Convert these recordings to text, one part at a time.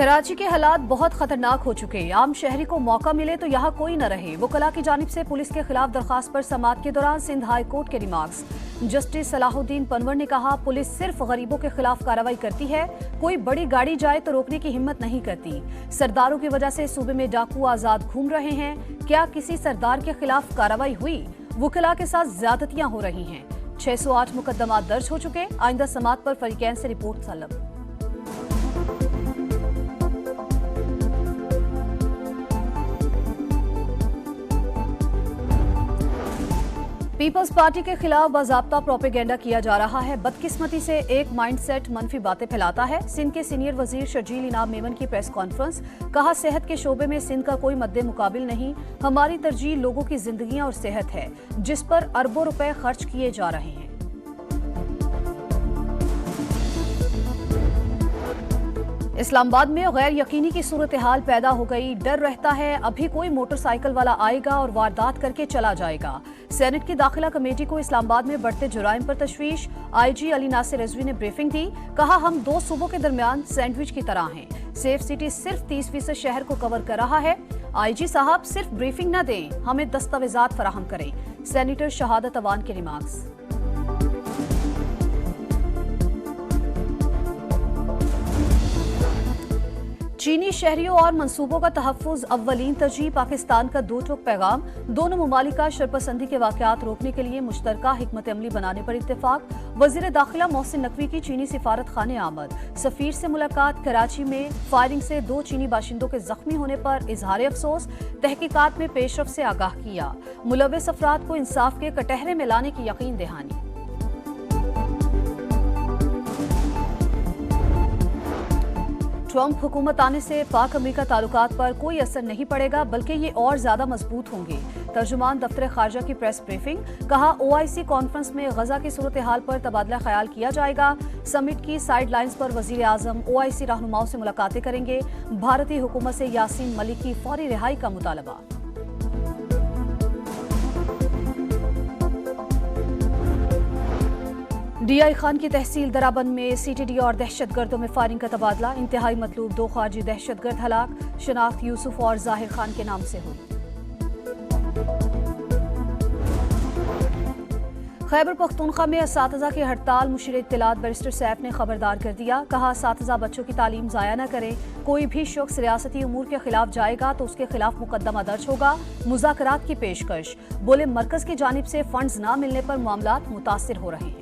कराची के हालात बहुत खतरनाक हो चुके हैं। आम शहरी को मौका मिले तो यहाँ कोई न रहे। वकला की जानिब से पुलिस के खिलाफ दरखास्त पर समाअत के दौरान सिंध हाई कोर्ट के रिमार्क्स। जस्टिस सलाहुद्दीन पनवर ने कहा, पुलिस सिर्फ गरीबों के खिलाफ कार्रवाई करती है, कोई बड़ी गाड़ी जाए तो रोकने की हिम्मत नहीं करती। सरदारों की वजह से सूबे में डाकू आजाद घूम रहे हैं। क्या किसी सरदार के खिलाफ कार्रवाई हुई? वकला के साथ ज्यादतियां हो रही हैं। 608 मुकदमा दर्ज हो चुके। आइंदा समाअत पर फरीकैन से रिपोर्ट तलब। पीपल्स पार्टी के खिलाफ बाज़ाब्ता प्रोपेगेंडा किया जा रहा है। बदकिस्मती से एक माइंडसेट मनफी बातें फैलाता है। सिंध के सीनियर वजीर शर्जील इनाम मेमन की प्रेस कॉन्फ्रेंस। कहा, सेहत के शोबे में सिंध का कोई मद्दे मुकाबिल नहीं। हमारी तरजीह लोगों की जिंदगियां और सेहत है, जिस पर अरबों रुपए खर्च किए जा रहे हैं। इस्लामाबाद में गैर यकीनी की सूरत हाल पैदा हो गई। डर रहता है अभी कोई मोटरसाइकिल वाला आएगा और वारदात करके चला जाएगा। सेनेट की दाखिला कमेटी को इस्लामाबाद में बढ़ते जुराइम पर तशवीश। IG अली नासिर रिजवी ने ब्रीफिंग दी। कहा, हम दो सूबों के दरमियान सैंडविच की तरह हैं। सेफ सिटी सिर्फ 30% शहर को कवर कर रहा है। IG साहब सिर्फ ब्रीफिंग न दें, हमें दस्तावेजात फराहम करें। सेनेटर शहादत अवान के रिमार्क्स। चीनी शहरियों और मंसूबों का तहफ़्फ़ुज़ अव्वलीन तरजीह। पाकिस्तान का दो टूक पैगाम। दोनों ममालिक का शरपसंदी के वाक़यात रोकने के लिए मुश्तरका हिकमत अमली बनाने पर इत्तेफाक। वज़ीर दाखिला मोहसिन नकवी की चीनी सिफारत खाने आमद। सफ़ीर से मुलाकात। कराची में फायरिंग से 2 चीनी बाशिंदों के जख्मी होने पर इजहार अफसोस। तहकीकात में पेशरफ से आगाह किया। मुलव्वस अफराद को इंसाफ के कटहरे में लाने की यकीन दहानी। ट्रंप हुकूमत आने से पाक अमेरिका ताल्लुकात पर कोई असर नहीं पड़ेगा, बल्कि ये और ज्यादा मजबूत होंगे। तर्जुमान दफ्तर खारजा की प्रेस ब्रीफिंग। कहा, OIC कॉन्फ्रेंस में गजा की सूरत हाल पर तबादला ख्याल किया जाएगा। समिट की साइड लाइन्स पर वजीर आजम OIC रहनुमाओं से मुलाकातें करेंगे। भारतीय हुकूमत से यासीन मलिक की फौरी रिहाई का मुतालबा। DI खान की तहसील दराबंद में CTD और दहशतगर्दों में फायरिंग का तबादला। इंतहाई मतलूब 2 खारजी दहशतगर्द हलाक। शनाख्त यूसुफ और जाहिर खान के नाम से हुई। खैबर पख्तूनख्वा में असातिज़ा की हड़ताल। मुशीर इत्तलात बैरिस्टर सैफ ने खबरदार कर दिया। कहा, असातिज़ा बच्चों की तालीम ज़ाया न करें। कोई भी शख्स रियासती उमूर के खिलाफ जाएगा तो उसके खिलाफ मुकदमा दर्ज होगा। मुज़ाकरात की पेशकश। बोले, मरकज की जानिब से फंड्स न मिलने पर मामलात मुतासिर हो रहे हैं।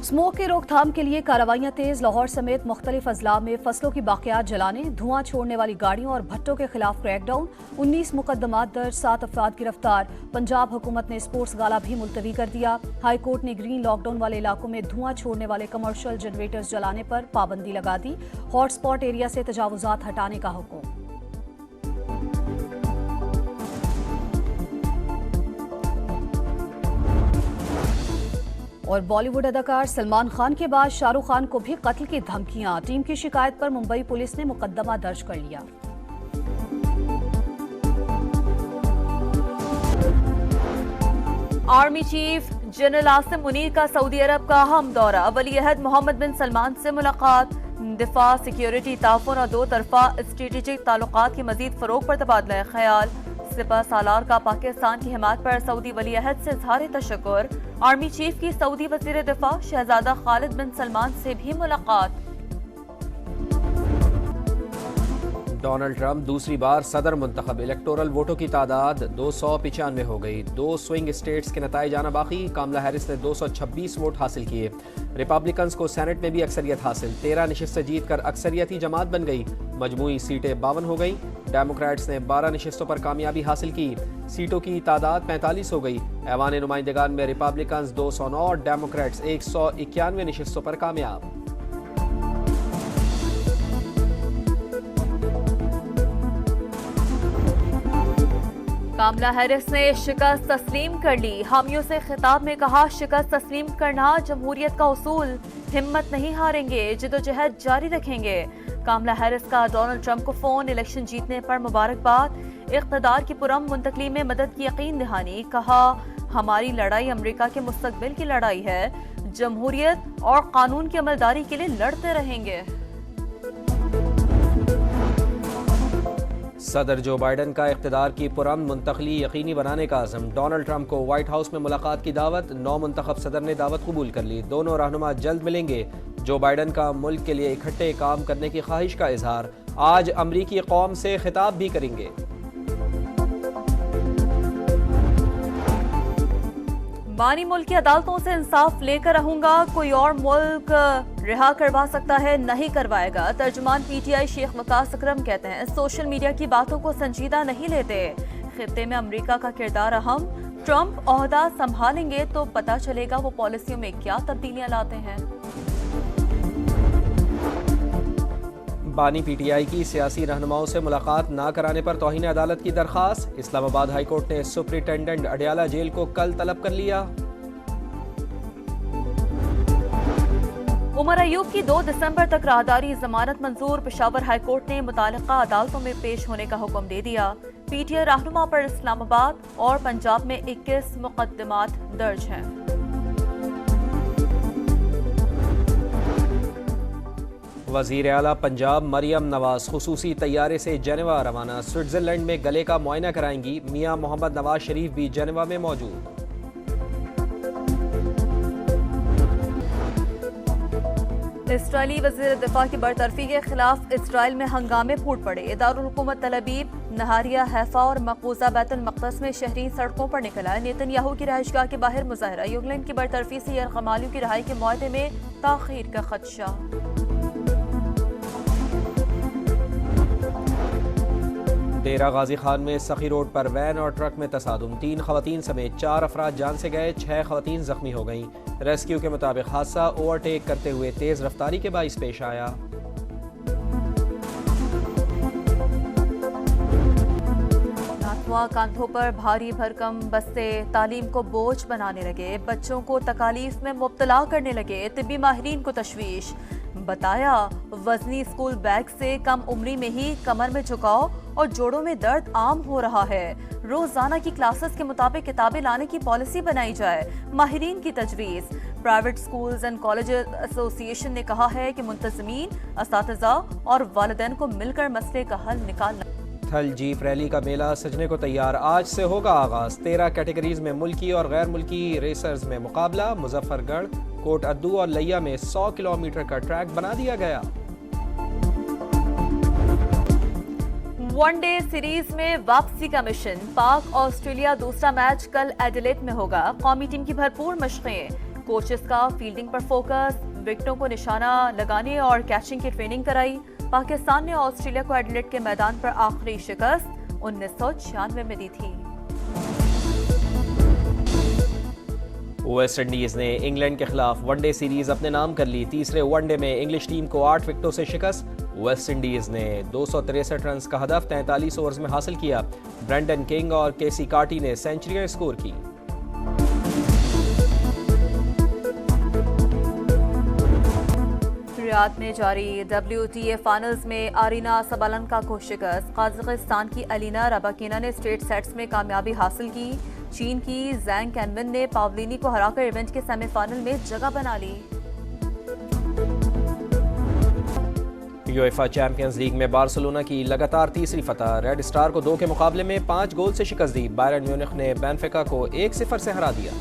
स्मोक की रोकथाम के लिए कार्रवाइयां तेज। लाहौर समेत मुख्तलिफ अजला में फसलों की बाकियात जलाने, धुआं छोड़ने वाली गाड़ियों और भट्टों के खिलाफ क्रैकडाउन। 19 मुकदमात दर्ज, 7 अफराद गिरफ्तार। पंजाब हुकूमत ने स्पोर्ट्स गाला भी मुलतवी कर दिया। हाई कोर्ट ने ग्रीन लॉकडाउन वाले इलाकों में धुआं छोड़ने वाले कमर्शियल जनरेटर्स जलाने पर पाबंदी लगा दी। हॉटस्पॉट एरिया से तजावुजात हटाने का हुक्म। और बॉलीवुड अदाकार सलमान खान के बाद शाहरुख खान को भी कत्ल की धमकियां। टीम की शिकायत पर मुंबई पुलिस ने मुकदमा दर्ज कर लिया। Army chief general Asim Munir का सऊदी अरब का अहम दौरा। वली अहद मोहम्मद बिन सलमान से मुलाकात। दिफा, सिक्योरिटी, ताउन और 2 तरफा स्ट्रेटेजिक ताल्लुकात की मजीद फरोग पर तबादला ख्याल। सिपह सालार का पाकिस्तान की हिमायत पर सऊदी वली अहद से इजहार तशक्कुर। आर्मी चीफ की सऊदी वजीर दिफा शहजादा खालिद बिन सलमान से भी मुलाकात। डोनाल्ड ट्रंप दूसरी बार सदर मुंतखब। इलेक्टोरल वोटों की तादाद 295 हो गई। 2 स्विंग स्टेट्स के नताइज आना बाकी। कामला हैरिस ने 226 वोट हासिल किए। रिपब्लिकन्स को सेनेट में भी अक्सरियत हासिल। 13 नशिस्तें जीत कर अक्सरियती जमात बन गई। मजमूई सीटें 52 हो गई। डेमोक्रेट्स ने 12 नशिस्तों पर कामयाबी हासिल की। सीटों की तादाद 45 हो गई। ऐवान नुमाइंदगान में रिपब्लिकन्स 209 और डेमोक्रेट्स 191 नशिस्तों पर कामयाब। कामला हैरिस ने शिकस्त तस्लीम कर ली। हामियों से खिताब में कहा, शिकस्त तस्लीम करना जमहूरियत का उसूल। हिम्मत नहीं हारेंगे, जिद्दोजहद जारी रखेंगे। कामला हैरिस का डोनाल्ड ट्रंप को फोन। इलेक्शन जीतने पर मुबारकबाद। इक़्तिदार की पुरअमन मुंतकली में मदद की यकीन दहानी। कहा, हमारी लड़ाई अमेरिका के मुस्तकबिल की लड़ाई है। जमहूरियत और कानून की अमलदारी के लिए लड़ते रहेंगे। सदर जो बाइडन का इख्तिदार की पुरअमन मुंतकली यकीनी बनाने का अज़म। डोनाल्ड ट्रंप को व्हाइट हाउस में मुलाकात की दावत। नौ मुंतखब सदर ने दावत कबूल कर ली। दोनों रहनुमा जल्द मिलेंगे। जो बाइडन का मुल्क के लिए इकट्ठे काम करने की ख्वाहिश का इजहार। आज अमरीकी कौम से खिताब भी करेंगे। बानी मुल्क की अदालतों से इंसाफ लेकर रहूंगा, कोई और मुल्क रिहा करवा सकता है, नहीं करवाएगा। तर्जुमान पीटीआई शेख वकास अकरम कहते हैं सोशल मीडिया की बातों को संजीदा नहीं लेते। खित्ते में अमेरिका का किरदार अहम। ट्रंप ओहदा संभालेंगे तो पता चलेगा वो पॉलिसियों में क्या तब्दीलियां लाते हैं। बानी पीटीआई की सियासी रहनुमाओं से मुलाकात ना कराने पर तौहीन अदालत की दरखास्त। इस्लामाबाद हाई कोर्ट ने सुप्रिंटेंडेंट अडयाला जेल को कल तलब कर लिया। उमर अयूब की 2 दिसंबर तक राहदारी जमानत मंजूर। पेशावर हाई कोर्ट ने मुतालिका अदालतों में पेश होने का हुक्म दे दिया। पीटीआई रहनुमा पर इस्लामाबाद और पंजाब में 21 मुकदमात दर्ज हैं। वज़ीर आला पंजाब मरियम नवाज खुसूसी तैयारे से जेनेवा रवाना। स्विट्जरलैंड में गले का मुआयना कराएंगी। मियां मोहम्मद नवाज शरीफ भी जेनेवा में मौजूद। इसराइली वज़ीर दिफा की बरतरफी के खिलाफ इसराइल में हंगामे फूट पड़े। दारुल हुकूमत तल अबीब, नहारिया, हैफा और मकबूजा बैतुल मक़दस में शहरी सड़कों पर निकल आए। नेतन्याहू की रहायशगाह के बाहर मुजाहरा। यूक्रेन की बरतरफी से यरगमालियों की रहाई के मुआहदे में ताख़ीर का खदशा। डेरा गाजी खान में सखी रोड पर वैन और ट्रक में तसादुम। 3 खवातीन समेत 4 अफराद जान से गए, 6 खवातीन जख्मी हो गईं। रेस्क्यू के मुताबिक हादसा ओवरटेक करते हुए तेज रफ्तारी के बाइस पेश आया। नाथुआ कांधों पर भारी भरकम बस्ते तालीम को बोझ बनाने लगे। बच्चों को तकालीफ में मुब्तला करने लगे। तिब्बी माहिरीन को तशवीश। बताया वजनी स्कूल बैग से कम उम्री में ही कमर में झुकाव और जोड़ों में दर्द आम हो रहा है। रोजाना की क्लासेस के मुताबिक किताबें लाने की पॉलिसी बनाई जाए। माहिरीन की तजवीज़। Private schools and colleges association ने कहा है कि मुंतज़मीन, असातिज़ा और वालिदैन को मिलकर मसले का हल निकालना। थल जीप रैली का मेला सजने को तैयार। आज से होगा आगाज। 13 कैटेगरीज में मुल्की और गैर मुल्की रेसर्स में मुकाबला। मुजफ्फरगढ़, कोट अद्दू और लिया में 100 किलोमीटर का ट्रैक बना दिया गया। वनडे सीरीज में वापसी का मिशन। पाक ऑस्ट्रेलिया दूसरा मैच कल एडिलेड में होगा। कौमी टीम की भरपूर मशकें। कोचेस का फील्डिंग पर फोकस। विकेटों को निशाना लगाने और कैचिंग की ट्रेनिंग कराई। पाकिस्तान ने ऑस्ट्रेलिया को एडिलेड के मैदान पर आखिरी शिकस्त 1996 में दी थी। वेस्ट इंडीज ने इंग्लैंड के खिलाफ वनडे सीरीज अपने नाम कर ली। तीसरे वनडे में इंग्लिश टीम को 8 विकेटों से शिकस्त। वेस्ट इंडीज ने 263 रन का हदफ 43 ओवर्स में हासिल किया। ब्रेंडन किंग और केसी कार्टी ने सेंचुरियां स्कोर की। रियाद में जारी WTA फाइनल्स में आरीना सबालेंका को शिकस्त। कजाकिस्तान की अलीना रबाकीना ने स्ट्रेट सेट्स में कामयाबी हासिल की। चीन की जैंग कैनविन ने पावलिनी को हराकर इवेंट के सेमीफाइनल में जगह बना ली। यूएफा चैंपियंस लीग में बार्सिलोना की लगातार तीसरी फतह। रेड स्टार को 2 के मुकाबले में 5 गोल से शिकस्त दी। बायरन म्यूनिख ने बेनफिका को 1-0 से हरा दिया।